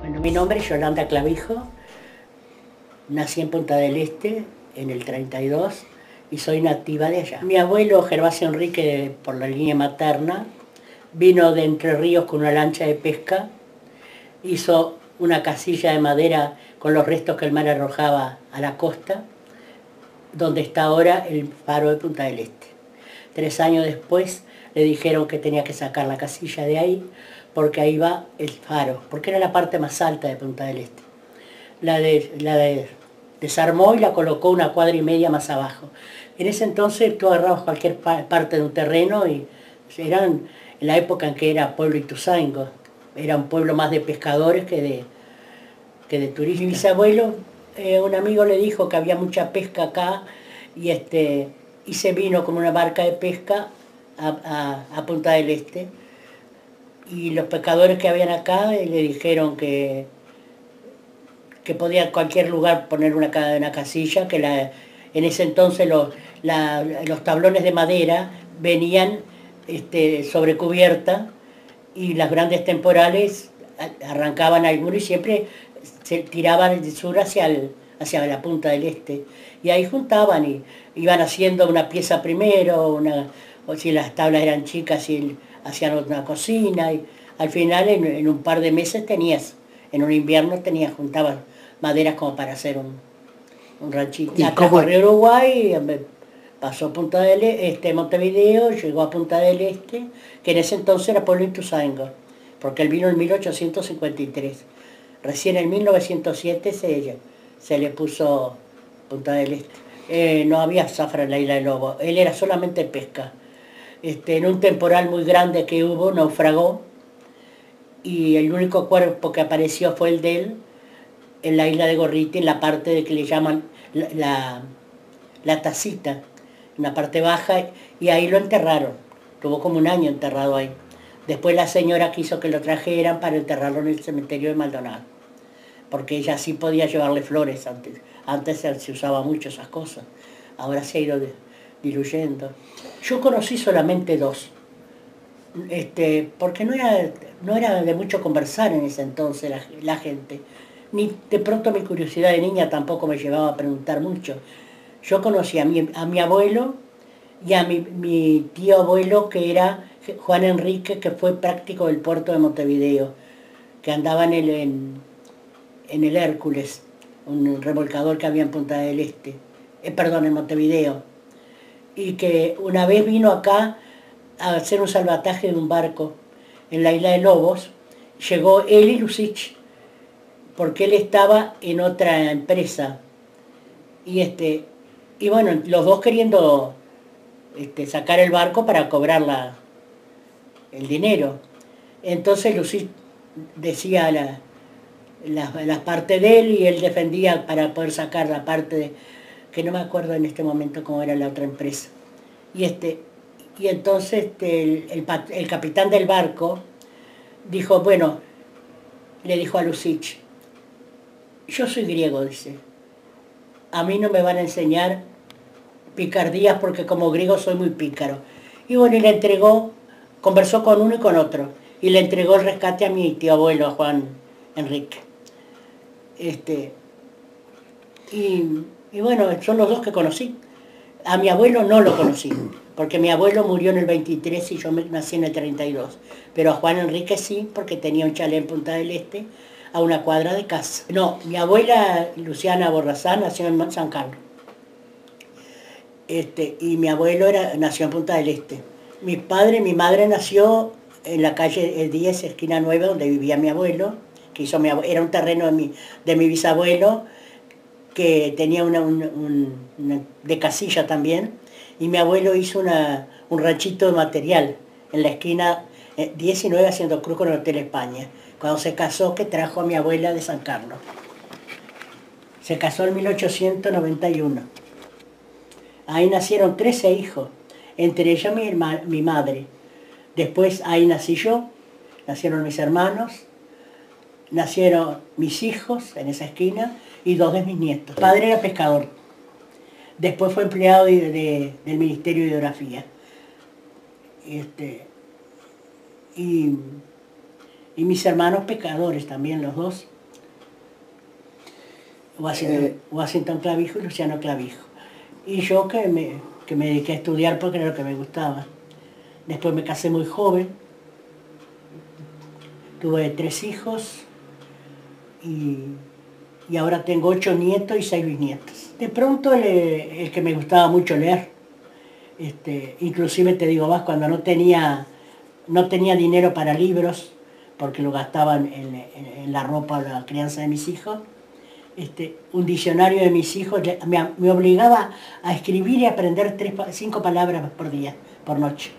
Bueno, mi nombre es Yolanda Clavijo, nací en Punta del Este en el 32 y soy nativa de allá. Mi abuelo Gervasio Enrique, por la línea materna, vino de Entre Ríos con una lancha de pesca, hizo una casilla de madera con los restos que el mar arrojaba a la costa, donde está ahora el faro de Punta del Este. 3 años después le dijeron que tenía que sacar la casilla de ahí, porque ahí va el faro, porque era la parte más alta de Punta del Este. Desarmó y la colocó 1,25 cuadras más abajo. En ese entonces tú agarrabas cualquier parte de un terreno y eran en la época en que era pueblo Ituzaingó, era un pueblo más de pescadores que de turistas. Mi bisabuelo, un amigo le dijo que había mucha pesca acá y se vino con una barca de pesca a Punta del Este. Y los pescadores que habían acá le dijeron que podía en cualquier lugar poner una casilla, en ese entonces los tablones de madera venían sobre cubierta y las grandes temporales arrancaban alguno y siempre se tiraban el sur hacia la Punta del Este. Y ahí juntaban y iban haciendo una pieza primero, o si las tablas eran chicas y hacían una cocina. Y al final en un par de meses en un invierno juntaban maderas como para hacer un ranchito. Y acá corrió Uruguay, pasó Punta del Este, Montevideo, llegó a Punta del Este, que en ese entonces era pueblo Ituzaingó, porque él vino en 1853. Recién en 1907 se le puso Punta del Este. No había zafra en la isla de Lobo, él era solamente pesca. En un temporal muy grande que hubo, naufragó, y el único cuerpo que apareció fue el de él, en la isla de Gorriti, en la parte de que le llaman la Tacita, en la parte baja, y ahí lo enterraron. Tuvo como 1 año enterrado ahí. Después la señora quiso que lo trajeran para enterrarlo en el cementerio de Maldonado, porque ella sí podía llevarle flores antes. Antes se usaba mucho esas cosas, ahora se ha ido diluyendo. Yo conocí solamente 2, porque no era de mucho conversar en ese entonces la gente. Ni de pronto mi curiosidad de niña tampoco me llevaba a preguntar mucho. Yo conocí a mi abuelo y a mi tío abuelo, que era Juan Enrique, que fue práctico del puerto de Montevideo, que andaba en el Hércules, un remolcador que había en Punta del Este, en Montevideo, y que una vez vino acá a hacer un salvataje de un barco en la isla de Lobos. Llegó él y Lucich, porque él estaba en otra empresa, y bueno, los dos queriendo sacar el barco para cobrar el dinero. Entonces Lucich decía la parte de él y él defendía para poder sacar la parte que no me acuerdo en este momento cómo era la otra empresa. Y entonces el capitán del barco dijo, bueno, le dijo a Lucich, yo soy griego, dice, a mí no me van a enseñar picardías porque como griego soy muy pícaro. Y bueno, y le entregó, conversó con uno y con otro, y le entregó el rescate a mi tío abuelo, a Juan Enrique. Y bueno, son los 2 que conocí. A mi abuelo no lo conocí, porque mi abuelo murió en el 23 y yo nací en el 32. Pero a Juan Enrique sí, porque tenía un chalet en Punta del Este, a 1 cuadra de casa. No, mi abuela Luciana Borrazán nació en San Carlos. Y mi abuelo nació en Punta del Este. Mi madre nació en la calle 10, esquina 9, donde vivía mi abuelo, que era un terreno de mi bisabuelo, que tenía una de casilla también, y mi abuelo hizo un ranchito de material en la esquina 19 haciendo cruz con el Hotel España, cuando se casó, que trajo a mi abuela de San Carlos. Se casó en 1891. Ahí nacieron 13 hijos, entre ellos mi madre. Después ahí nací yo, nacieron mis hermanos, nacieron mis hijos en esa esquina y 2 de mis nietos. Mi padre era pescador, después fue empleado del Ministerio de Hidrografía. Y mis hermanos pescadores también, los dos. Washington Clavijo y Luciano Clavijo. Y yo que me dediqué a estudiar porque era lo que me gustaba. Después me casé muy joven, tuve 3 hijos y ahora tengo 8 nietos y 6 bisnietos. De pronto el que me gustaba mucho leer, inclusive te digo más, cuando no tenía dinero para libros, porque lo gastaban en la ropa o la crianza de mis hijos, un diccionario de mis hijos me obligaba a escribir y aprender 5 palabras por día, por noche.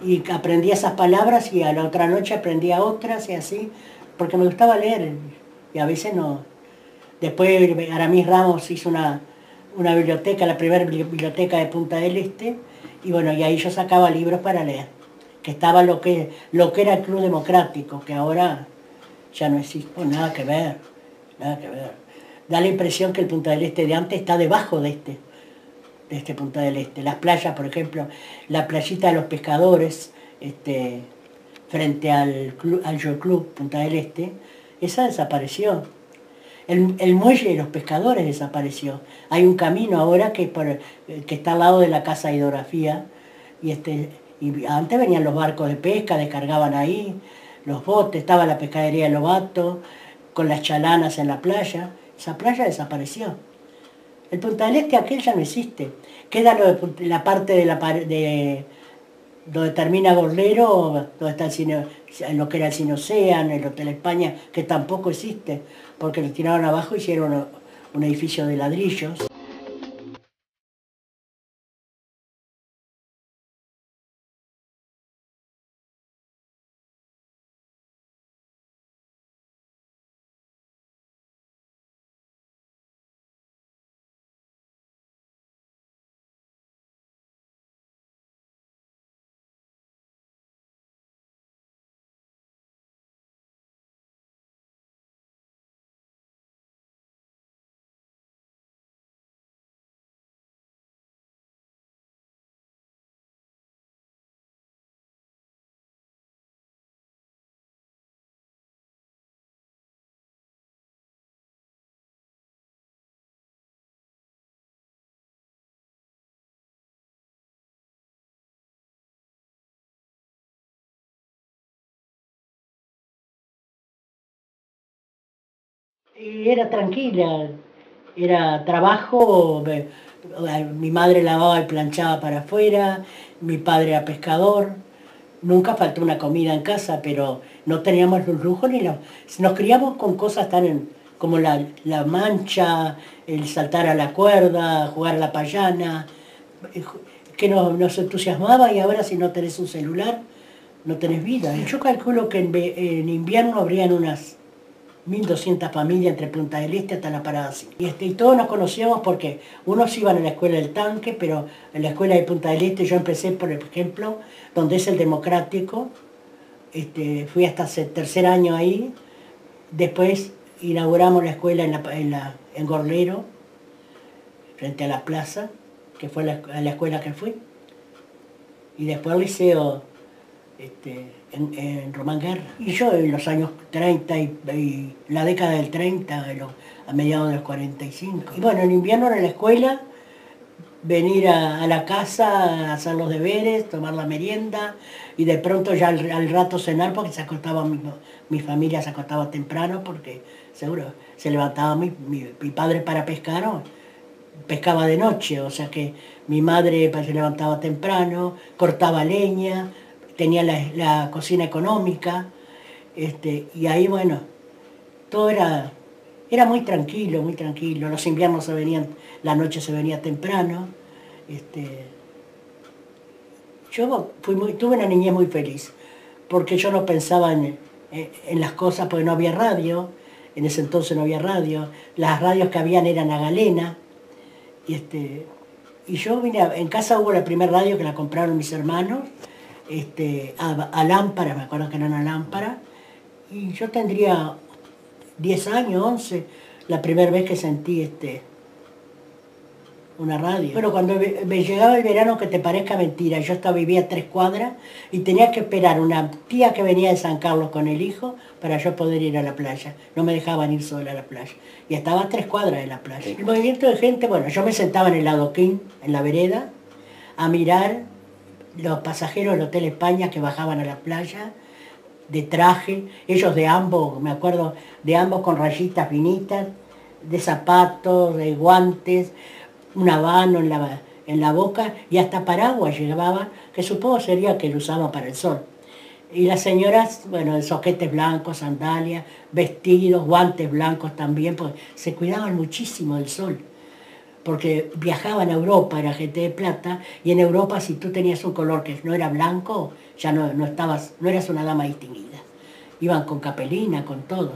Y aprendía esas palabras y a la otra noche aprendía otras y así, porque me gustaba leer y a veces no. Después Aramis Ramos hizo una biblioteca, la primera biblioteca de Punta del Este, y bueno, y ahí yo sacaba libros para leer, que estaba lo que era el Club Democrático, que ahora ya no existe, oh, nada que ver, nada que ver. Da la impresión que el Punta del Este de antes está debajo de este Punta del Este. Las playas, por ejemplo, la playita de los pescadores, frente al Yacht Club Punta del Este, esa desapareció. El muelle de los pescadores desapareció. Hay un camino ahora que está al lado de la Casa de Hidrografía, y antes venían los barcos de pesca, descargaban ahí, los botes, estaba la pescadería de Lobato, con las chalanas en la playa. Esa playa desapareció. El Punta del Este aquel ya no existe. Queda la parte de donde termina Gorlero, donde está el cine, lo que era el Cine Ocean, el Hotel España, que tampoco existe, porque lo tiraron abajo y hicieron un edificio de ladrillos. Y era tranquila, era trabajo, mi madre lavaba y planchaba para afuera, mi padre era pescador, nunca faltó una comida en casa, pero no teníamos los lujos ni los... Nos criamos con cosas como la mancha, el saltar a la cuerda, jugar a la payana, que nos entusiasmaba, y ahora si no tenés un celular, no tenés vida. Yo calculo que en invierno habrían unas 1.200 familias entre Punta del Este hasta la Parada 5. Y todos nos conocíamos porque unos iban a la escuela del Tanque, pero en la escuela de Punta del Este yo empecé, por ejemplo, donde es el Democrático, fui hasta el 3er año ahí, después inauguramos la escuela en Gorlero, frente a la plaza, que fue la escuela que fui, y después el liceo en Román Guerra. Y yo en los años 30 y la década del 30, a mediados de los 45. Y bueno, en invierno en la escuela, venir a la casa a hacer los deberes, tomar la merienda, y de pronto ya al rato cenar, porque se acostaba, mi familia se acostaba temprano, porque seguro se levantaba mi padre para pescar, ¿no? Pescaba de noche, o sea que mi madre se levantaba temprano, cortaba leña, tenía la cocina económica, y ahí, bueno, todo era muy tranquilo, muy tranquilo. Los inviernos la noche se venía temprano. Yo tuve una niñez muy feliz, porque yo no pensaba en las cosas, porque no había radio, en ese entonces no había radio, las radios que habían eran a galena, y yo en casa hubo la primera radio que la compraron mis hermanos, a lámpara, me acuerdo que era una lámpara, y yo tendría 10 años, 11, la primera vez que sentí una radio. Bueno, cuando me llegaba el verano, que te parezca mentira, yo vivía a 3 cuadras y tenía que esperar una tía que venía de San Carlos con el hijo para yo poder ir a la playa. No me dejaban ir sola a la playa. Y estaba a 3 cuadras de la playa. El movimiento de gente, bueno, yo me sentaba en el adoquín, en la vereda, a mirar los pasajeros del Hotel España que bajaban a la playa, de traje, ellos de ambos, me acuerdo, de ambos con rayitas finitas, de zapatos, de guantes, un habano en la boca y hasta paraguas llevaban, que supongo sería que lo usaban para el sol. Y las señoras, bueno, de soquetes blancos, sandalias, vestidos, guantes blancos también, porque se cuidaban muchísimo del sol. Porque viajaban a Europa, era gente de plata, y en Europa si tú tenías un color que no era blanco, ya no eras una dama distinguida. Iban con capelina, con todo.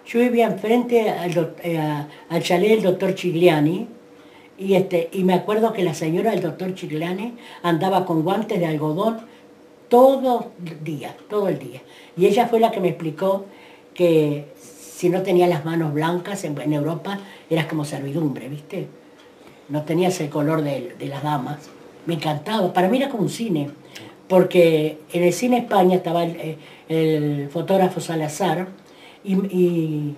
Yo vivía enfrente al chalet del doctor Chigliani, y me acuerdo que la señora del doctor Chigliani andaba con guantes de algodón todo el día, todo el día. Y ella fue la que me explicó que si no tenías las manos blancas en Europa eras como servidumbre, ¿viste? No tenías el color de las damas. Me encantaba, para mí era como un cine, porque en el cine España estaba el fotógrafo Salazar y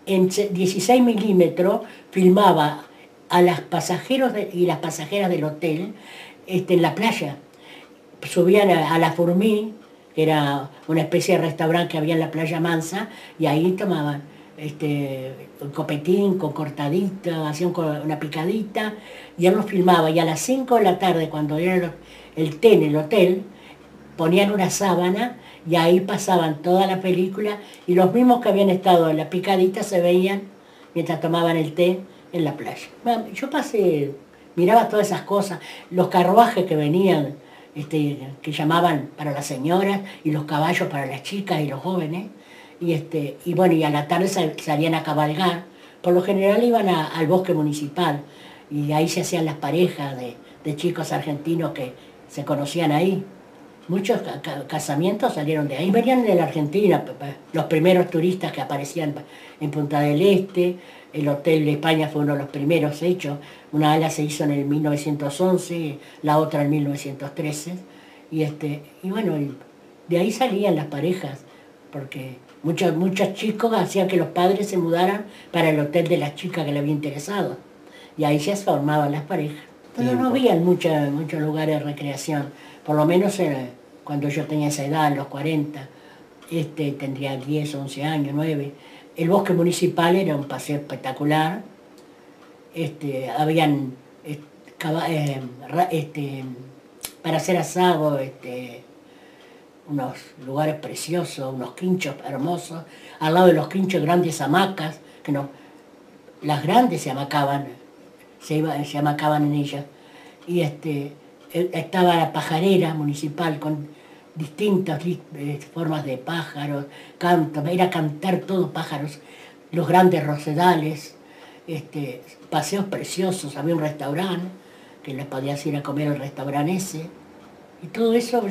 en 16 milímetros filmaba a los pasajeros y las pasajeras del hotel en la playa. Subían a la Fourmi, que era una especie de restaurante que había en la playa Mansa, y ahí tomaban un copetín con cortadita, hacían una picadita, y él los filmaba, y a las 5 de la tarde, cuando era el té en el hotel, ponían una sábana, y ahí pasaban toda la película, y los mismos que habían estado en la picadita se veían mientras tomaban el té en la playa. Yo miraba todas esas cosas, los carruajes que venían, que llamaban para las señoras, y los caballos para las chicas y los jóvenes, y bueno, y a la tarde salían a cabalgar. Por lo general iban al bosque municipal, y ahí se hacían las parejas de chicos argentinos que se conocían ahí. Muchos casamientos salieron de ahí. Venían de la Argentina, los primeros turistas que aparecían en Punta del Este. El Hotel de España fue uno de los primeros hechos. Una ala se hizo en el 1911, la otra en 1913. Y bueno, de ahí salían las parejas, porque muchos chicos hacían que los padres se mudaran para el hotel de las chicas que les había interesado. Y ahí se formaban las parejas. Pero no había muchos lugares de recreación. Por lo menos cuando yo tenía esa edad, en los 40, tendría 10, 11 años, 9. El bosque municipal era un paseo espectacular. Habían para hacer asado, unos lugares preciosos, unos quinchos hermosos. Al lado de los quinchos grandes hamacas, que no, las grandes se hamacaban en ellas. Y estaba la pajarera municipal con distintas formas de pájaros, era cantar todos pájaros, los grandes rosedales, paseos preciosos, había un restaurante, que les podías ir a comer al restaurante ese, y todo eso,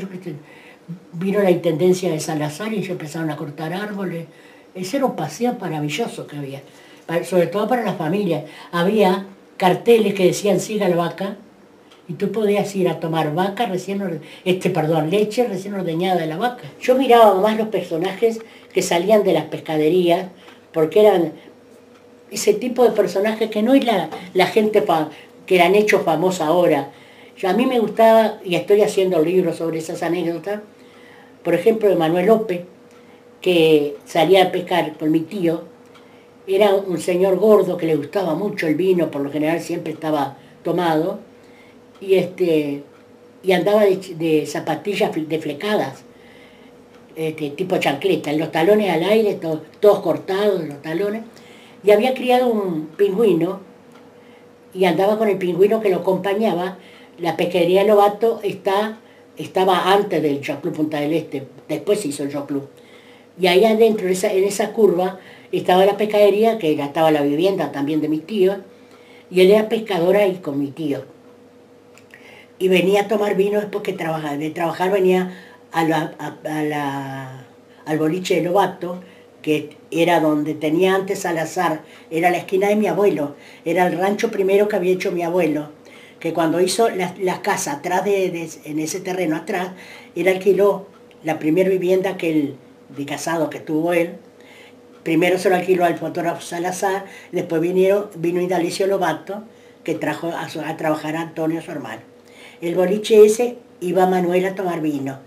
vino la intendencia de Salazar y ellos empezaron a cortar árboles. Ese era un paseo maravilloso que había, sobre todo para las familias. Había carteles que decían siga la vaca, y tú podías ir a tomar leche recién ordeñada de la vaca. Yo miraba más los personajes que salían de las pescaderías, porque eran ese tipo de personajes que no es la gente que la han hecho famosa ahora. A mí me gustaba, y estoy haciendo libros sobre esas anécdotas, por ejemplo de Manuel López, que salía a pescar con mi tío. Era un señor gordo que le gustaba mucho el vino, por lo general siempre estaba tomado, y andaba de zapatillas deflecadas, tipo chancleta, en los talones al aire, todos cortados en los talones, y había criado un pingüino, y andaba con el pingüino que lo acompañaba. La pesquería Lobato estaba antes del Yacht Club Punta del Este, después se hizo el Yacht Club. Y ahí adentro, en esa curva, estaba la pescadería, que estaba la vivienda también de mis tíos, y él era pescador ahí con mi tío. Y venía a tomar vino después que trabajaba. De trabajar venía al boliche de Lobato, que era donde tenía antes Salazar, era la esquina de mi abuelo, era el rancho primero que había hecho mi abuelo, que cuando hizo la casa atrás en ese terreno atrás, él alquiló la primera vivienda de casado que tuvo él. Primero se lo alquiló al fotógrafo Salazar, después vino Indalecio Lobato, que trajo a trabajar a Antonio, su hermano. El boliche ese iba Manuel a tomar vino.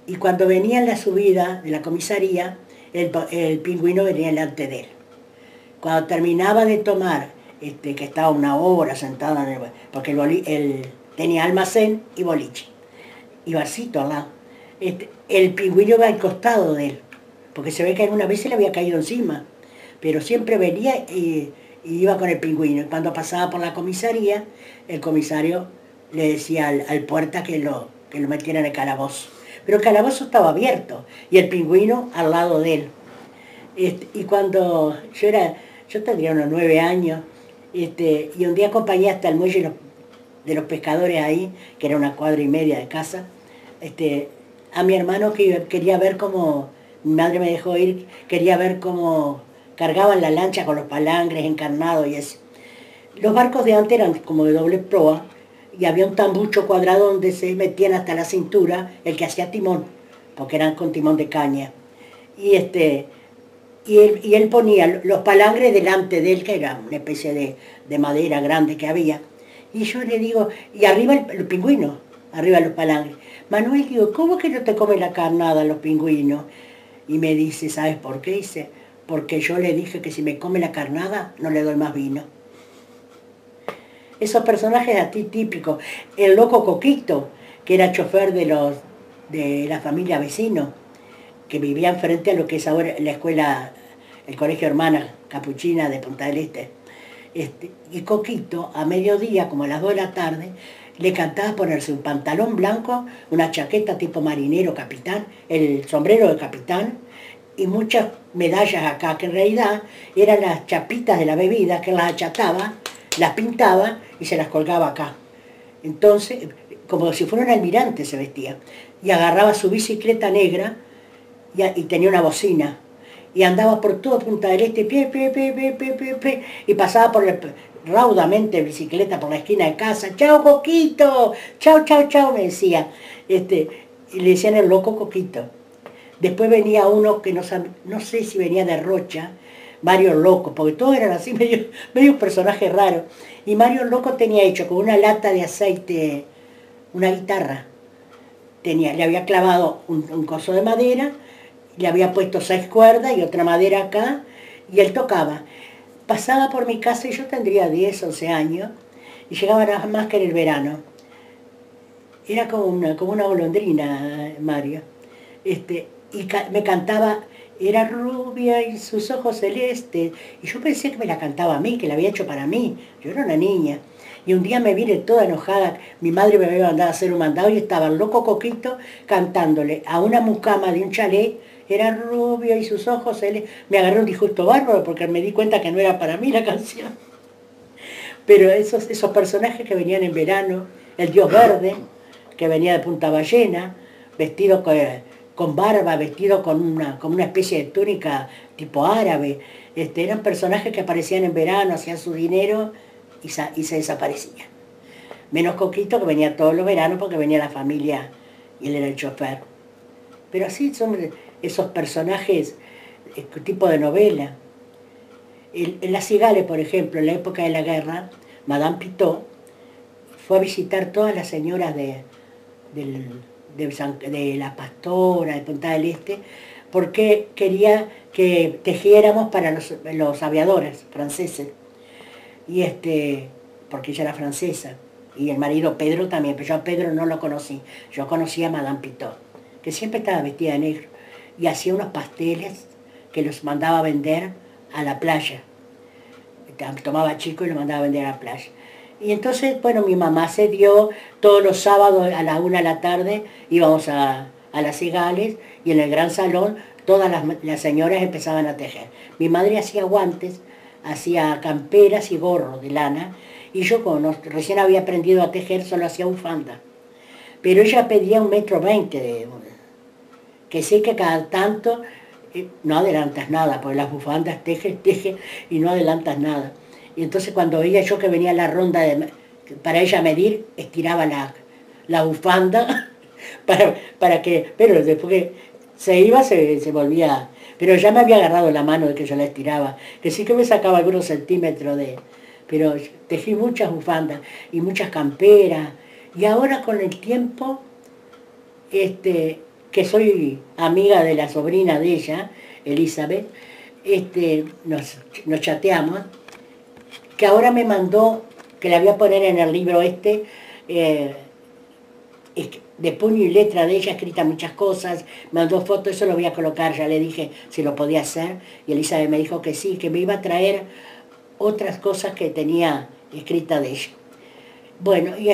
Y cuando venía en la subida de la comisaría, el pingüino venía delante de él. Cuando terminaba de tomar, que estaba una hora sentado porque él tenía almacén y boliche, y barcito al lado. El pingüino iba al costado de él, porque se ve que alguna vez se le había caído encima, pero siempre venía y iba con el pingüino. Y cuando pasaba por la comisaría, el comisario le decía al puerta que lo metiera en el calabozo. Pero el calabozo estaba abierto y el pingüino al lado de él. Y cuando yo tendría unos 9 años, y un día acompañé hasta el muelle de los pescadores ahí, que era una cuadra y media de casa, a mi hermano que quería ver cómo, mi madre me dejó ir, quería ver cómo cargaban la lancha con los palangres encarnados y eso. Los barcos de antes eran como de doble proa, y había un tambucho cuadrado donde se metían hasta la cintura el que hacía timón, porque eran con timón de caña. Y él ponía los palangres delante de él, que era una especie de madera grande que había. Y yo le digo, y arriba el pingüino, arriba los palangres. Manuel, digo, ¿cómo que no te come la carnada los pingüinos? Y me dice, ¿sabes por qué? Dice, porque yo le dije que si me come la carnada, no le doy más vino. Esos personajes así típicos. El loco Coquito, que era chofer de la familia Vecino, que vivía frente a lo que es ahora la escuela, el colegio Hermana Capuchina de Punta del Este. Y Coquito, a mediodía, como a las 2 de la tarde, le cantaba ponerse un pantalón blanco, una chaqueta tipo marinero, capitán, el sombrero de capitán, y muchas medallas acá, que en realidad eran las chapitas de la bebida, que las achataba, las pintaba y se las colgaba acá. Entonces, como si fuera un almirante se vestía. Y agarraba su bicicleta negra y tenía una bocina. Y andaba por todo Punta del Este, y pasaba raudamente bicicleta por la esquina de casa. ¡Chao, Coquito! ¡Chao, chao, chao! Me decía. Y le decían el loco Coquito. Después venía uno que no sé si venía de Rocha, Mario Loco, porque todos eran así, medio personajes raros. Y Mario Loco tenía hecho con una lata de aceite una guitarra. Le había clavado un coso de madera, le había puesto 6 cuerdas y otra madera acá, y él tocaba. Pasaba por mi casa y yo tendría 10, 11 años, y llegaba nada más que en el verano. Era como una golondrina, Mario. Y me cantaba, era rubia y sus ojos celestes. Y yo pensé que me la cantaba a mí, que la había hecho para mí. Yo era una niña. Y un día me vine toda enojada. Mi madre me había mandado a hacer un mandado y estaba el loco Coquito cantándole a una mucama de un chalet. Era rubia y sus ojos celestes. Me agarré un disgusto bárbaro porque me di cuenta que no era para mí la canción. Pero esos personajes que venían en verano, el Dios Verde, que venía de Punta Ballena, vestido con barba, vestido con una especie de túnica tipo árabe. Eran personajes que aparecían en verano, hacían su dinero y se desaparecían. Menos Coquito, que venía todos los veranos porque venía la familia y él era el chofer. Pero así son esos personajes tipo de novela. En las Cigales, por ejemplo, en la época de la guerra, Madame Pitot fue a visitar todas las señoras de la Pastora, de Punta del Este, porque quería que tejiéramos para los aviadores franceses. Y porque ella era francesa. Y el marido Pedro también, pero yo a Pedro no lo conocí. Yo conocí a Madame Pitot, que siempre estaba vestida de negro. Y hacía unos pasteles que los mandaba a vender a la playa. Tomaba chico y lo mandaba a vender a la playa. Y entonces, bueno, mi mamá se dio, todos los sábados a las 1 de la tarde íbamos a las Cigales y en el gran salón todas las señoras empezaban a tejer. Mi madre hacía guantes, hacía camperas y gorros de lana, y yo como recién había aprendido a tejer solo hacía bufanda. Pero ella pedía 1,20 m, que sé que cada tanto no adelantas nada, porque las bufandas teje y no adelantas nada. Y entonces cuando veía yo que venía la ronda para ella medir, estiraba la bufanda para que, pero después que se iba se volvía, pero ya me había agarrado la mano de que yo la estiraba, que sí que me sacaba algunos centímetros pero tejí muchas bufandas y muchas camperas, y ahora con el tiempo, que soy amiga de la sobrina de ella, Elizabeth, nos chateamos, que ahora me mandó, que la voy a poner en el libro eh, de puño y letra de ella, escrita muchas cosas, me mandó fotos, eso lo voy a colocar, ya le dije si lo podía hacer, y Elizabeth me dijo que sí, que me iba a traer otras cosas que tenía escrita de ella. Bueno, y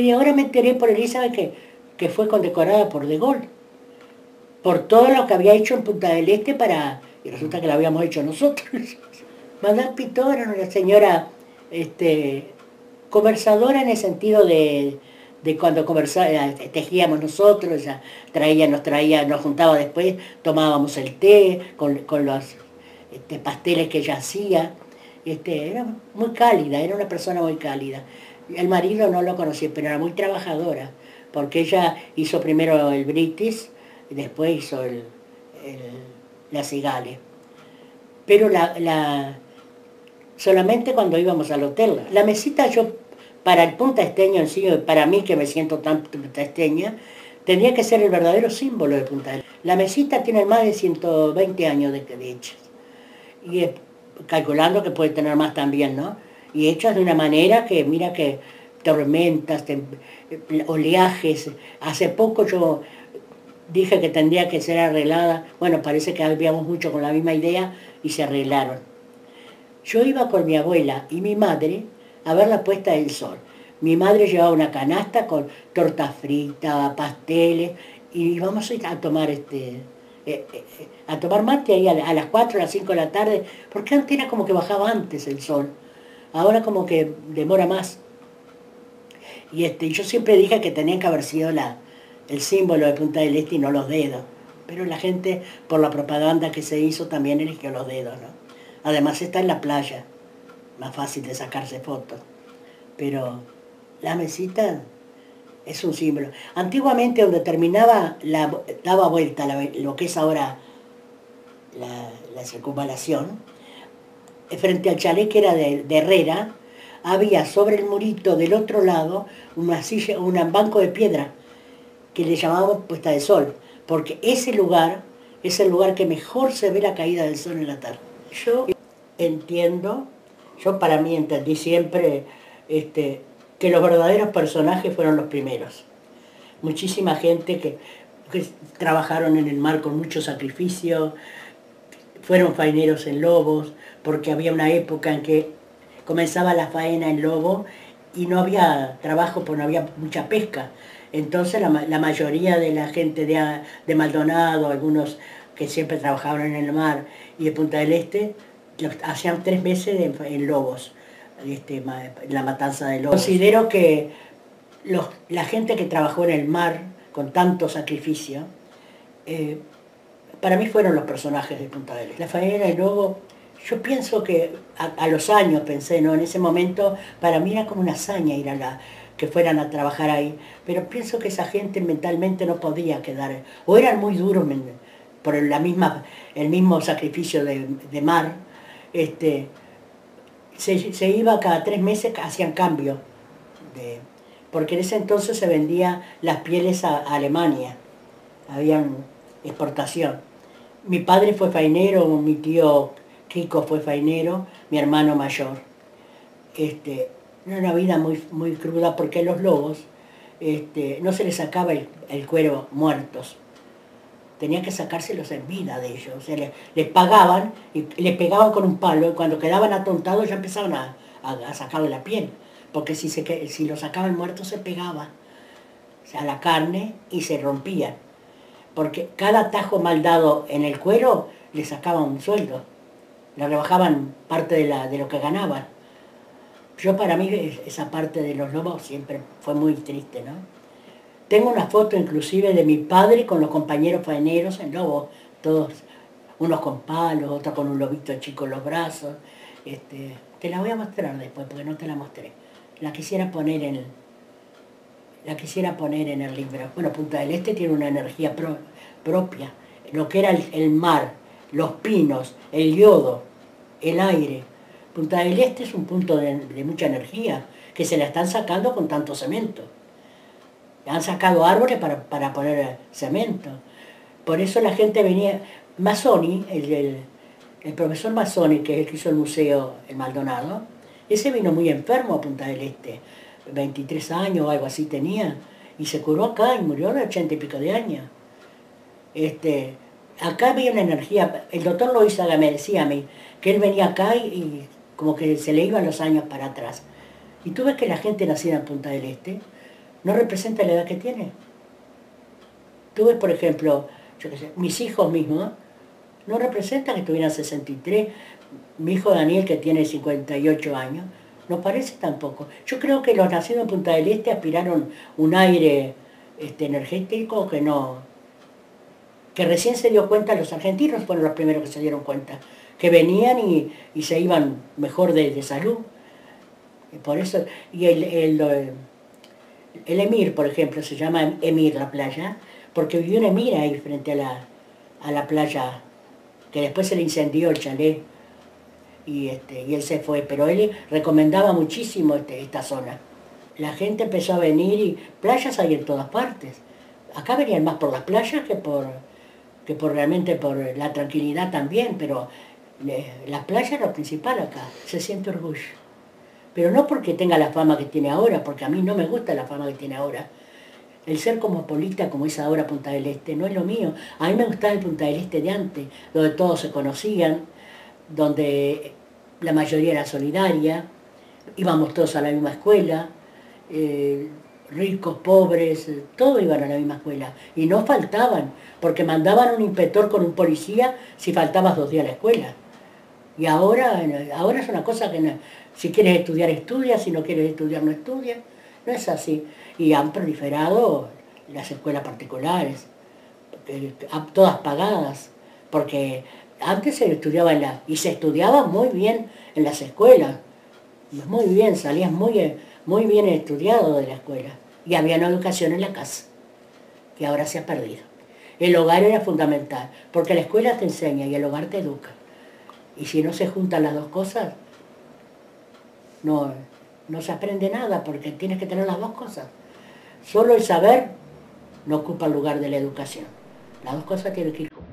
de ahora me enteré por Elizabeth que fue condecorada por De Gaulle, por todo lo que había hecho en Punta del Este y resulta que lo habíamos hecho nosotros. Madame Pitot era una señora conversadora en el sentido de cuando tejíamos nosotros, ella nos juntaba después, tomábamos el té con los pasteles que ella hacía. Era muy cálida, era una persona muy cálida. El marido no lo conocí, pero era muy trabajadora, porque ella hizo primero el British y después hizo la Cigale. Pero solamente cuando íbamos al hotel. La mesita para el puntaesteño en sí, para mí que me siento tan puntaesteña, tendría que ser el verdadero símbolo de Punta del Este. La mesita tiene más de 120 años de hechas. Y calculando que puede tener más también, ¿no? Y hechas de una manera que, mira que tormentas, oleajes. Hace poco yo dije que tendría que ser arreglada. Bueno, parece que habíamos mucho con la misma idea y se arreglaron. Yo iba con mi abuela y mi madre a ver la puesta del sol. Mi madre llevaba una canasta con torta frita, pasteles, y íbamos a tomar a tomar mate ahí a las 4, a las 5 de la tarde, porque antes era como que bajaba antes el sol. Ahora como que demora más. Y yo siempre dije que tenía que haber sido el símbolo de Punta del Este y no los dedos. Pero la gente, por la propaganda que se hizo, también eligió los dedos, ¿no? Además está en la playa, más fácil de sacarse fotos. Pero la mesita es un símbolo. Antiguamente donde terminaba, daba vuelta lo que es ahora la circunvalación, frente al chalet que era de Herrera, había sobre el murito del otro lado una silla, un banco de piedra, que le llamábamos puesta de sol, porque ese lugar es el lugar que mejor se ve la caída del sol en la tarde. Yo entiendo, yo para mí entendí siempre que los verdaderos personajes fueron los primeros. Muchísima gente que trabajaron en el mar con mucho sacrificio, fueron faeneros en Lobos, porque había una época en que comenzaba la faena en Lobo y no había trabajo porque no había mucha pesca. Entonces la mayoría de la gente de Maldonado, algunos que siempre trabajaban en el mar y de Punta del Este, hacían 3 meses en Lobos, la matanza de Lobos. Considero que la gente que trabajó en el mar con tanto sacrificio, para mí fueron los personajes de Punta del Este. La faena de Lobo, yo pienso que a los años pensé, ¿no? En ese momento para mí era como una hazaña que fueran a trabajar ahí, pero pienso que esa gente mentalmente no podía quedar, o eran muy duros por el mismo sacrificio de mar. Se iba cada 3 meses, hacían cambio, porque en ese entonces se vendían las pieles a Alemania, habían exportación. Mi padre fue faenero, mi tío Kiko fue faenero, mi hermano mayor. Era una vida muy, muy cruda porque los lobos no se les sacaba el cuero muertos. Tenían que sacárselos en vida de ellos. O sea, les pagaban y les pegaban con un palo y cuando quedaban atontados ya empezaban a sacarle la piel. Porque si lo sacaban muertos se pegaba, o sea, a la carne y se rompían. Porque cada tajo mal dado en el cuero le sacaban un sueldo. Le rebajaban parte de lo que ganaban. Para mí esa parte de los lobos siempre fue muy triste, ¿no? Tengo una foto inclusive de mi padre con los compañeros faeneros en Lobo, todos, unos con palos, otros con un lobito chico en los brazos. Te la voy a mostrar después, porque no te la mostré. La quisiera poner en el libro. Bueno, Punta del Este tiene una energía propia. Lo que era el mar, los pinos, el yodo, el aire. Punta del Este es un punto de mucha energía, que se la están sacando con tanto cemento. Han sacado árboles para poner cemento. Por eso la gente venía. Mazzoni, el profesor Mazzoni, que es el que hizo el museo El Maldonado, ese vino muy enfermo a Punta del Este, 23 años o algo así tenía, y se curó acá y murió de 80 y pico de años. Acá había una energía, el doctor Loizaga me decía a mí, que él venía acá y como que se le iban los años para atrás. Y tú ves que la gente nacida en Punta del Este no representa la edad que tiene. Tú ves, por ejemplo, yo qué sé, mis hijos mismos, no representan que tuvieran 63. Mi hijo Daniel, que tiene 58 años, no parece tampoco. Yo creo que los nacidos en Punta del Este aspiraron un aire energético que recién se dio cuenta, los argentinos fueron los primeros que se dieron cuenta, que venían y se iban mejor de salud. Y por eso, y el Emir, por ejemplo, se llama Emir la playa, porque vivió un Emir ahí frente a la playa, que después se le incendió el chalet y él se fue, pero él recomendaba muchísimo esta zona. La gente empezó a venir y playas hay en todas partes. Acá venían más por las playas que realmente por la tranquilidad también, pero la playa es lo principal acá, se siente orgullo. Pero no porque tenga la fama que tiene ahora, porque a mí no me gusta la fama que tiene ahora. El ser cosmopolita como es ahora Punta del Este no es lo mío. A mí me gustaba el Punta del Este de antes, donde todos se conocían, donde la mayoría era solidaria, íbamos todos a la misma escuela, ricos, pobres, todos iban a la misma escuela. Y no faltaban, porque mandaban un inspector con un policía si faltabas 2 días a la escuela. Y ahora es una cosa que si quieres estudiar, estudia, si no quieres estudiar, no estudia. No es así. Y han proliferado las escuelas particulares, todas pagadas, porque antes se estudiaba y se estudiaba muy bien en las escuelas, muy bien, salías muy bien estudiado de la escuela. Y había una educación en la casa, que ahora se ha perdido. El hogar era fundamental, porque la escuela te enseña y el hogar te educa. Y si no se juntan las dos cosas, no se aprende nada, porque tienes que tener las dos cosas. Solo el saber no ocupa el lugar de la educación. Las dos cosas tienen que ir juntas.